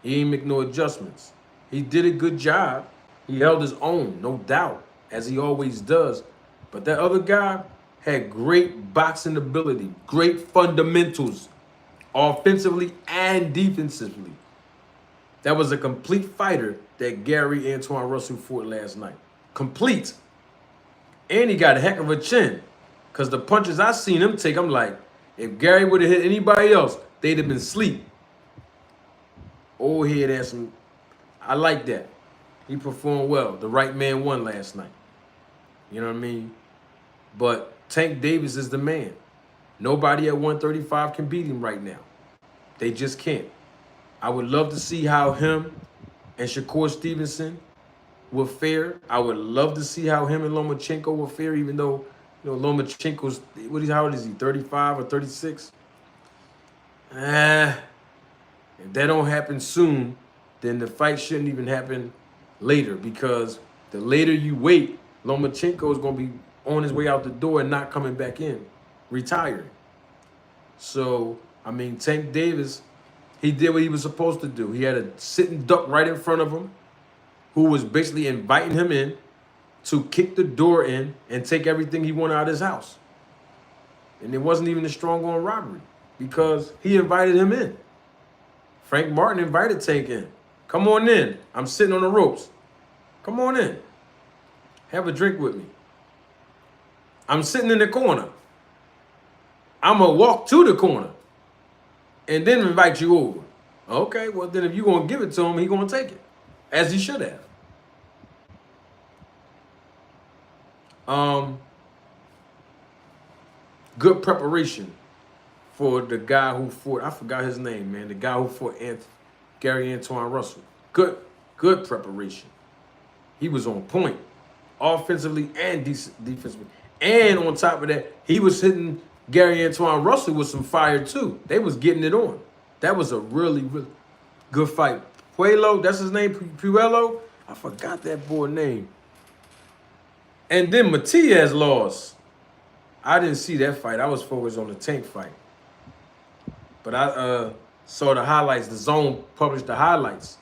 he didn't make no adjustments. He did a good job. He held his own, no doubt, as he always does. But that other guy had great boxing ability, great fundamentals, offensively and defensively. That was a complete fighter that Gary Antoine Russell fought last night. Complete. And he got a heck of a chin. Because the punches I seen him take, I'm like, if Gary would have hit anybody else, they'd have been asleep. Old head had some. I like that. He performed well. The right man won last night. You know what I mean? But Tank Davis is the man. Nobody at 135 can beat him right now. They just can't. I would love to see how him and Shakur Stevenson will fare. I would love to see how him and Lomachenko will fare, even though, Lomachenko's, how old is he, 35 or 36? If that don't happen soon, then the fight shouldn't even happen later, because the later you wait, Lomachenko is going to be on his way out the door and not coming back in, retiring. So, I mean, Tank Davis, he did what he was supposed to do. He had a sitting duck right in front of him who was basically inviting him in to kick the door in and take everything he wanted out of his house. And it wasn't even a strong arm robbery because he invited him in. Frank Martin invited Tank in. Come on in. I'm sitting on the ropes. Come on in. Have a drink with me. I'm sitting in the corner. I'm going to walk to the corner and then invite you over. Okay, well, then if you're going to give it to him, he's going to take it, as he should have. Good preparation for the guy who fought, I forgot his name, man, the guy who fought Gary Antoine Russell. Good preparation. He was on point, offensively and defensively. And on top of that, he was hitting Gary Antoine Russell with some fire too. They was getting it on. That was a really, really good fight. Puello, that's his name, Puello? I forgot that boy's name. And then Matias lost. I didn't see that fight. I was focused on the Tank fight. But I saw the highlights. The Zone published the highlights.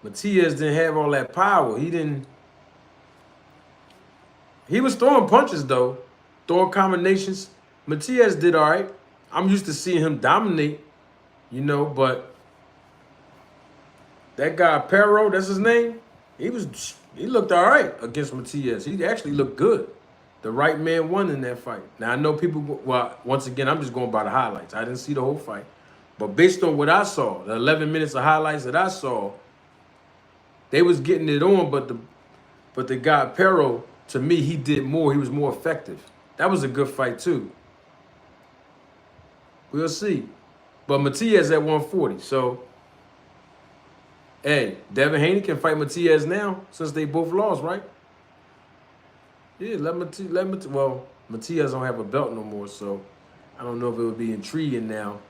Matias didn't have all that power. He was throwing punches, though. Throwing combinations. Matias did all right. I'm used to seeing him dominate, but that guy, Perro, that's his name, he looked all right against Matias. He actually looked good. The right man won in that fight. Now, I know people, once again, I'm just going by the highlights. I didn't see the whole fight. But based on what I saw, the 11 minutes of highlights that I saw, they was getting it on, but the guy, Perro, to me, he did more. He was more effective. That was a good fight, too. We'll see. But Matias at 140. So, hey, Devin Haney can fight Matias now since they both lost, right? Yeah, well, Matias don't have a belt no more, so I don't know if it would be intriguing now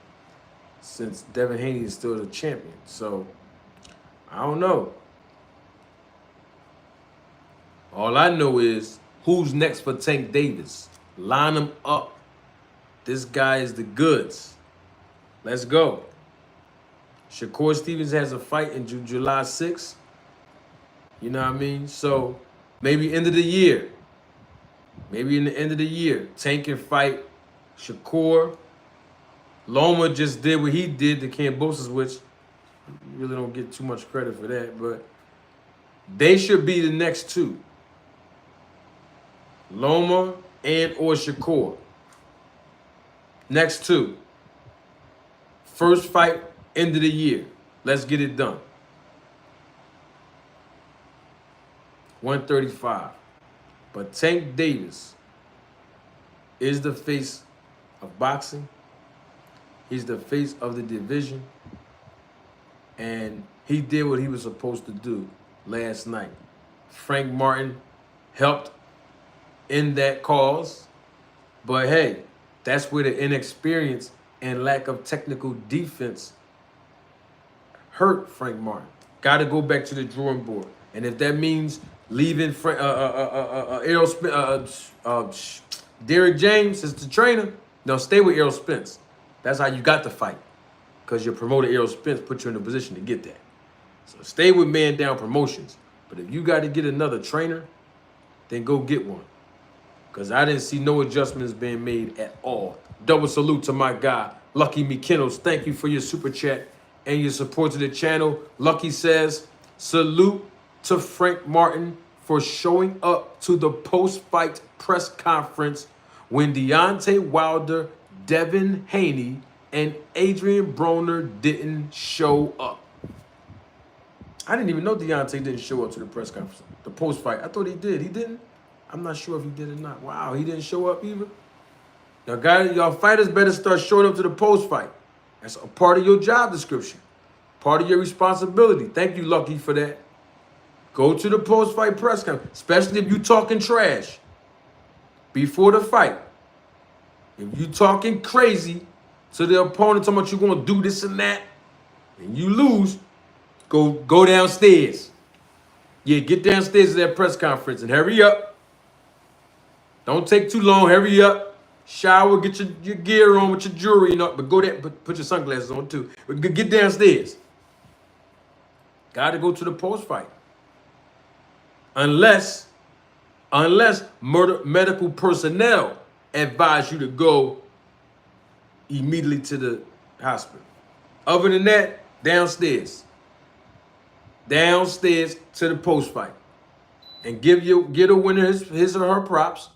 since Devin Haney is still the champion. So, I don't know. All I know is who's next for Tank Davis. Line them up. This guy is the goods. Let's go. Shakur Stevens has a fight in July 6th. You know what I mean? So maybe end of the year. Maybe in the end of the year, Tank can fight Shakur. Loma just did what he did to Kambosos, which you really don't get too much credit for that, but they should be the next two. Loma and or Shakur. Next two. First fight, end of the year. Let's get it done. 135. But Tank Davis is the face of boxing. He's the face of the division. And he did what he was supposed to do last night. Frank Martin helped in that cause. But hey, that's where the inexperience and lack of technical defense hurt Frank Martin. Got to go back to the drawing board. And if that means leaving Derrick James as the trainer, no, stay with Errol Spence. That's how you got the fight. Because your promoter, Errol Spence, put you in a position to get that. So stay with Man Down Promotions. But if you got to get another trainer, then go get one. Because I didn't see no adjustments being made at all. Double salute to my guy, Lucky McKinnels. Thank you for your super chat and your support to the channel. Lucky says, salute to Frank Martin for showing up to the post-fight press conference when Deontay Wilder, Devin Haney, and Adrian Broner didn't show up. I didn't even know Deontay didn't show up to the press conference, the post-fight. I thought he did. He didn't? I'm not sure if he did or not. Wow, he didn't show up either? Now, guys, y'all fighters better start showing up to the post-fight. That's a part of your job description. Part of your responsibility. Thank you, Lucky, for that. Go to the post-fight press conference, especially if you talking trash before the fight. If you talking crazy to the opponent, talking about you gonna do this and that, and you lose, go downstairs. Yeah, get downstairs to that press conference and hurry up. Don't take too long. Hurry up. Shower, get your gear on with your jewelry, you know, but go there, put your sunglasses on too. But get downstairs. Got to go to the post fight. Unless medical personnel advise you to go immediately to the hospital. Other than that, downstairs. Downstairs to the post fight. And get a winner his or her props.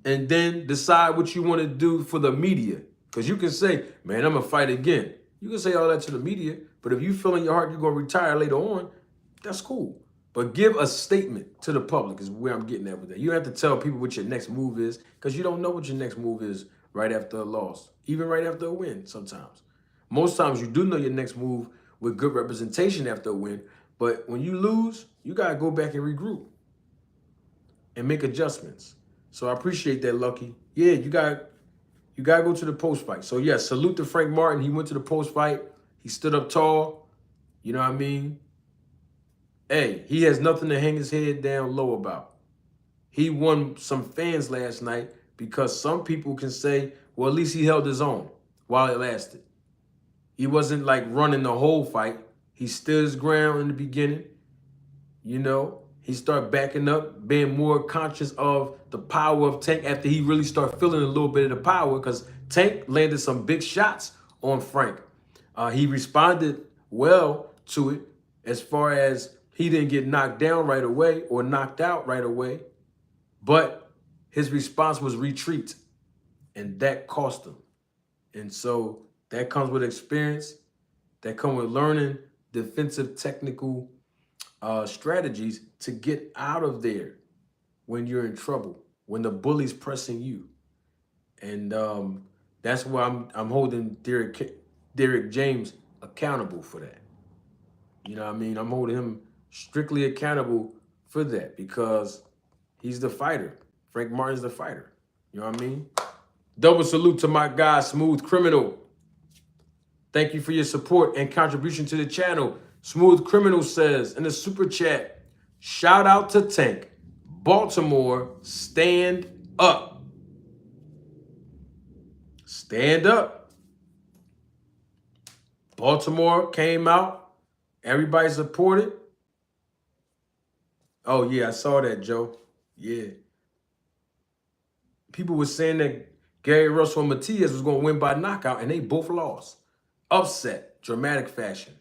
And then decide what you want to do for the media. Because you can say, man, I'm going to fight again. You can say all that to the media. But if you feel in your heart you're going to retire later on, that's cool. But give a statement to the public is where I'm getting at with that. You don't have to tell people what your next move is because you don't know what your next move is right after a loss, even right after a win sometimes. Most times you do know your next move with good representation after a win. But when you lose, you got to go back and regroup and make adjustments. So I appreciate that, Lucky. Yeah, you got to go to the post fight. So yeah, salute to Frank Martin. He went to the post fight. He stood up tall. You know what I mean? Hey, he has nothing to hang his head down low about. He won some fans last night because some people can say, well, at least he held his own while it lasted. He wasn't like running the whole fight. He stood his ground in the beginning. You know, he started backing up, being more conscious of the power of Tank after he really started feeling a little bit of the power because Tank landed some big shots on Frank. He responded well to it as far as he didn't get knocked down right away or knocked out right away, but his response was retreat, and that cost him. And so that comes with experience, that comes with learning defensive technical strategies to get out of there when you're in trouble, when the bully's pressing you. And that's why I'm holding Derrick James accountable for that. You know what I mean? I'm holding him strictly accountable for that because he's the fighter. Frank Martin's the fighter. You know what I mean? Double salute to my guy, Smooth Criminal. Thank you for your support and contribution to the channel. Smooth Criminal says in the super chat, shout out to Tank. Baltimore, stand up. Stand up. Baltimore came out. Everybody supported. Oh, yeah, I saw that, Joe. Yeah. People were saying that Gary Russell and Matias was going to win by knockout, and they both lost. Upset, dramatic fashion.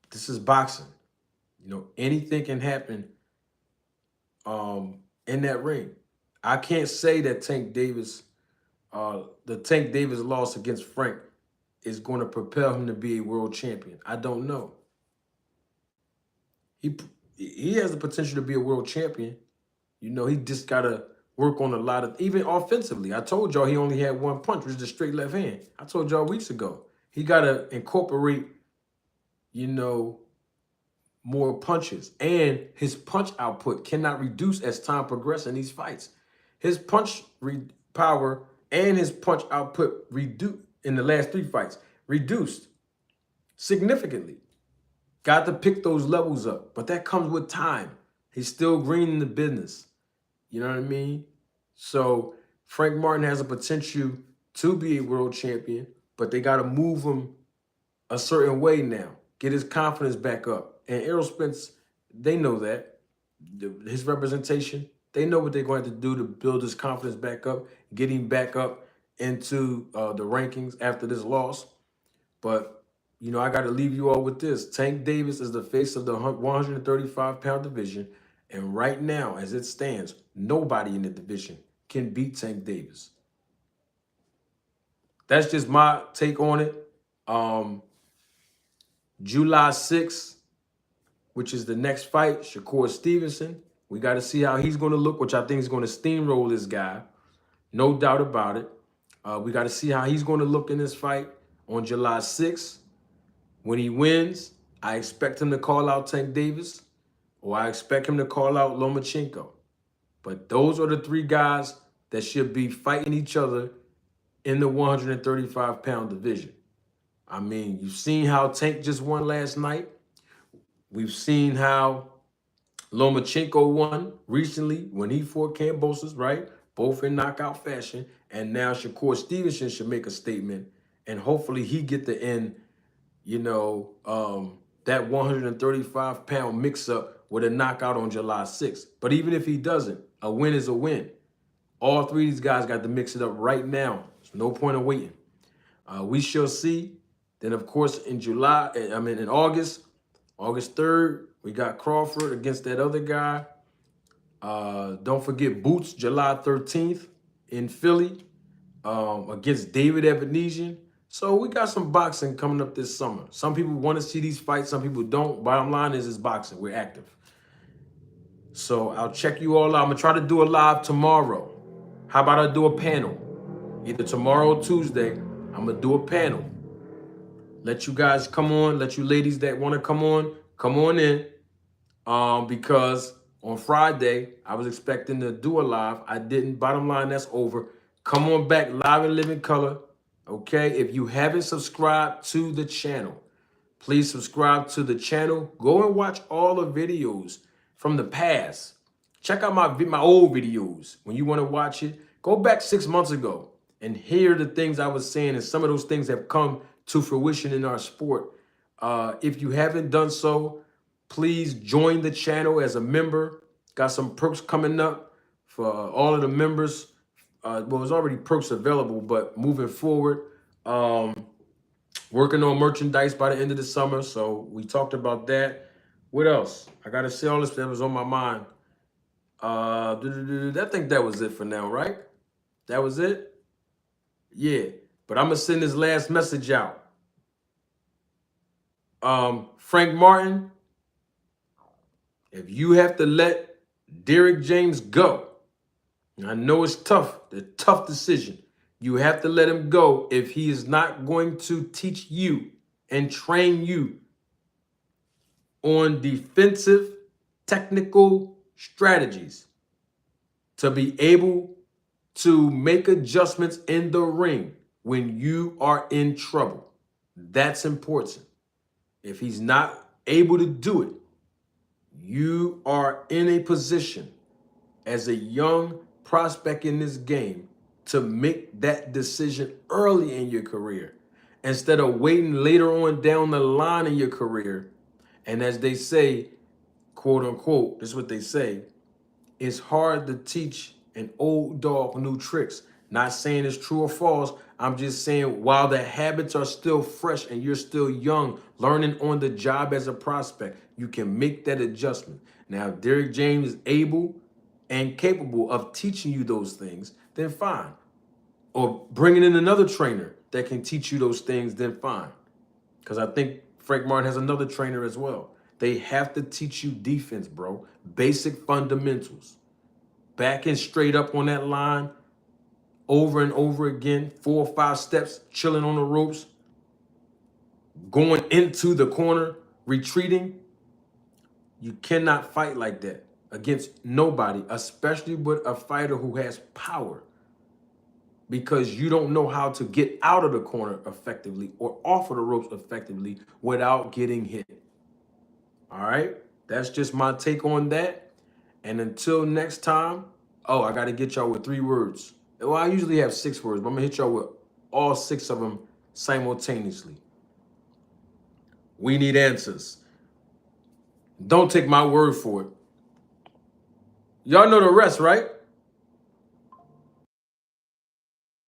This is boxing. You know, anything can happen in that ring. I can't say that the Tank Davis loss against Frank is going to propel him to be a world champion. I don't know. He has the potential to be a world champion. You know, he just got to work on a lot of, even offensively. I told y'all he only had one punch, which is the straight left hand. I told y'all weeks ago. He got to incorporate, you know, more punches. And his punch output cannot reduce as time progresses in these fights. His punch power and his punch output reduced in the last 3 fights, reduced significantly. Got to pick those levels up, but that comes with time. He's still green in the business. You know what I mean? So Frank Martin has a potential to be a world champion, but they got to move him a certain way now. Get his confidence back up. And Errol Spence, they know that. His representation, they know what they're going to have to do to build his confidence back up, get him back up into the rankings after this loss. But, you know, I got to leave you all with this. Tank Davis is the face of the 135-pound division. And right now, as it stands, nobody in the division can beat Tank Davis. That's just my take on it. July 6th, which is the next fight, Shakur Stevenson. We got to see how he's going to look, which I think is going to steamroll this guy. No doubt about it. We got to see how he's going to look in this fight on July 6th. When he wins, I expect him to call out Tank Davis, or I expect him to call out Lomachenko. But those are the three guys that should be fighting each other in the 135-pound division. I mean, you've seen how Tank just won last night. We've seen how Lomachenko won recently when he fought Kambosos, right? Both in knockout fashion. And now Shakur Stevenson should make a statement, and hopefully he get the end, that 135-pound mix-up with a knockout on July 6th. But even if he doesn't, a win is a win. All three of these guys got to mix it up right now. There's no point of waiting. We shall see. Then, of course, in August 3rd, we got Crawford against that other guy. Don't forget Boots, July 13th in Philly against David Evanesian. So we got some boxing coming up this summer. Some people want to see these fights. Some people don't. Bottom line is it's boxing. We're active. So I'll check you all out. I'm going to try to do a live tomorrow. How about I do a panel? Either tomorrow or Tuesday, I'm going to do a panel. Let you guys come on. Let you ladies that want to come on in. Because on Friday, I was expecting to do a live. I didn't. Bottom line, that's over. Come on back, live and live in color. Okay? If you haven't subscribed to the channel, please subscribe to the channel. Go and watch all the videos from the past. Check out my old videos. When you want to watch it, go back 6 months ago and hear the things I was saying, and some of those things have come to fruition in our sport. If you haven't done so, please join the channel as a member. Got some perks coming up for all of the members. Well, there's already perks available, but moving forward, working on merchandise by the end of the summer. So we talked about that. What else? I got to say all this that was on my mind. I think that was it for now, right? That was it? Yeah. But I'm going to send this last message out. Frank Martin, if you have to let Derrick James go, I know it's tough, the tough decision. You have to let him go if he is not going to teach you and train you on defensive, technical strategies to be able to make adjustments in the ring when you are in trouble. That's important. If he's not able to do it, you are in a position as a young prospect in this game to make that decision early in your career instead of waiting later on down the line in your career. And as they say, quote unquote, this is what they say, it's hard to teach an old dog new tricks. Not saying it's true or false. I'm just saying while the habits are still fresh and you're still young, learning on the job as a prospect, you can make that adjustment. Now, if Derrick James is able and capable of teaching you those things, then fine. Or bringing in another trainer that can teach you those things, then fine. Because I think Frank Martin has another trainer as well. They have to teach you defense, bro. Basic fundamentals. Backing straight up on that line over and over again, 4 or 5 steps, chilling on the ropes, going into the corner, retreating. You cannot fight like that against nobody, especially with a fighter who has power, because you don't know how to get out of the corner effectively or off of the ropes effectively without getting hit. All right? That's just my take on that. And until next time, oh, I got to get y'all with 3 words. Well, I usually have 6 words, but I'm going to hit y'all with all 6 of them simultaneously. We need answers. Don't take my word for it. Y'all know the rest, right?